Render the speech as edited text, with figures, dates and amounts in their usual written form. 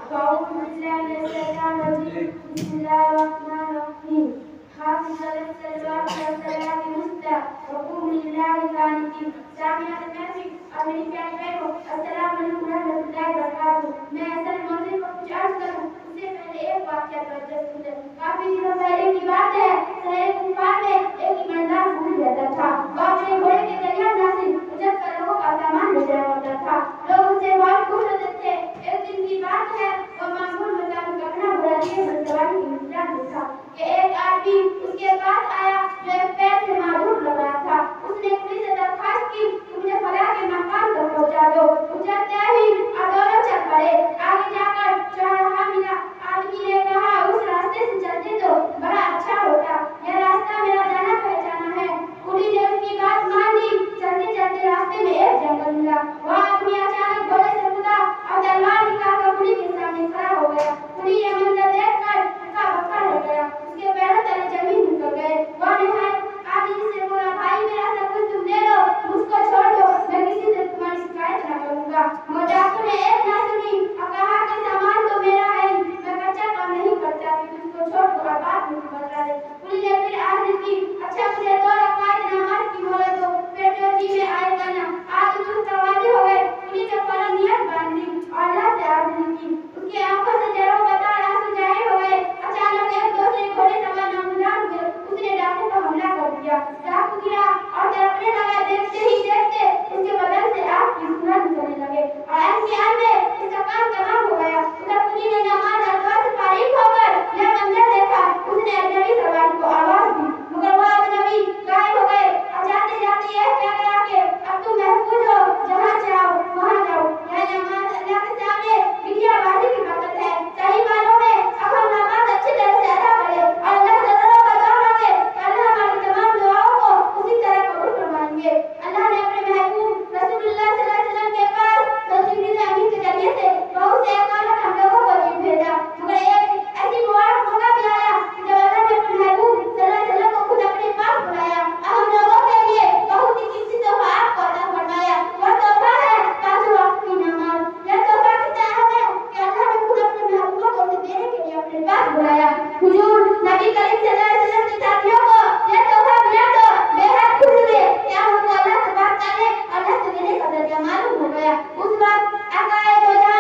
أعوذ بالله من الشيطان الرجيم بسم الله الرحمن الرحيم حافظ على الصلوات والصلاة الوسطى وقوموا لله قانتين سامع الناس अपने प्यारे भाइयों अस्सलाम वालेकुम रहमतुल्लाहि व बरकातहू। मैं असल मौजूद को कुछ अर्ज करूं उससे पहले एक वाकया तवज्जो सुने। काफी दिनों पहले की बात है, शहर कुफार में एक ईमानदार भूल रहता था। वह अपने घोड़े के जरिए नासिर उजर कर लोगों का सामान ले जाया करता था। लोग उससे बहुत खुश होते थे। एक दिन की बात है, वह मामूल मुताबिक अपना घोड़ा लिए सवारी की इंतजार में था कि एक आदमी उसके पास आया जो एक पैर से मारूफ लग रहा था। उसने पुलिस से दरखास्त की कि मुझे फला के मकान तक पहुंचा दो। उतरते ही और दोनों चल पड़े। आगे जाकर चौराहा मिला। आदमी ने कहा उस रास्ते से चलते तो बड़ा अच्छा होता, यह रास्ता मेरा जाना पहचाना है। कुली ने उसकी बात मान ली। चलते चलते रास्ते में एक जंगल मिला। वह आदमी अचानक घोड़े से कूदा और तलवार निकालकर कुली के सामने खड़ा हो गया। कुली ये मंजर देखकर उसका बक्का रह गया। उसके पैरों तले जमीन निकल गए। वह निहायत आदमी से बोला, भाई मेरा सब कुछ तुम ले लो, मुझको छोड़ दो, मैं किसी से तुम्हारी शिकायत न करूंगा। मगर डाकू ने एक ना सुनी और कहा कि सामान तो मेरा है ही, मैं कच्चा काम नहीं करता कि तुझको छोड़ दो और बात मुझे बता दे। पुलिस ने फिर अर्ज की, अच्छा मुझे 2 रकात नमाज की मोहलत दो, फिर जो जी में आए करना। आदमी उस दरवाजे हो गए। पुलिस ने फौरन नियत बांध ली और अल्लाह से अर्ज की। उसकी आंखों से जरों बता आंसू जाहिर हो गए। अचानक एक दूसरे घोड़े सवार नामुमकिन हुए। उसने डाकू पर हमला कर दिया। डाकू गिरा और तड़पने लगा। देखते ही देखते उसके बदन से आग की धुआं निकलने लगे और एहतियात में इसका काम तमाम हो गया। उधर पुलिस ने नमाज अल्लाह से फारिग होकर यह मंजर देखा। उसने अजनबी सवारी को आवाज दी मगर वो अजनबी गायब हो गए और जाते जाते यह कह गया कि अब तुम महफूज हो, जहाँ चाहो वहाँ जाओ। यह नमाज अल्लाह के सामने बिटियाबाजी की बरकत है। सही मानों में अब हम नमाज अच्छी तरह से अदा करें और अल्लाह से दुआ रखें तो अल्लाह हमारी तमाम दुआओं को उसी तरह कबूल फरमाएंगे। अल्लाह ने अपने महबूब रसूलुल्लाह सल्लल्लाहु अलैहि वसल्लम के पास जिब्रील अमीन के जरिए से बहुत से अकालत हम लोगों को भेजा। मगर एक ऐसी मुबारक मौका भी आया कि जब अल्लाह ने अपने महबूब सल्लल्लाहु अलैहि वसल्लम को खुद अपने पास बुलाया और हम लोगों के लिए बहुत ही कीमती तोहफा आपको अता फरमाया। वह तोहफा है 5 वक्त की नमाज। यह तोहफा कितना अहम है कि अल्लाह ने खुद अपने महबूबों को उसे देने के लिए अपने पास बुलाया। हुजूर नबी करीम सल्लल्लाहु अलैहि वसल्लम के साथियों को यह तोहफा मिला तो बेहद खुश हुए। क्या उनको अल्लाह से बात करने और अल्लाह से मिलने का जरिया मालूम हो गया। उस वक्त आकाए दो जहां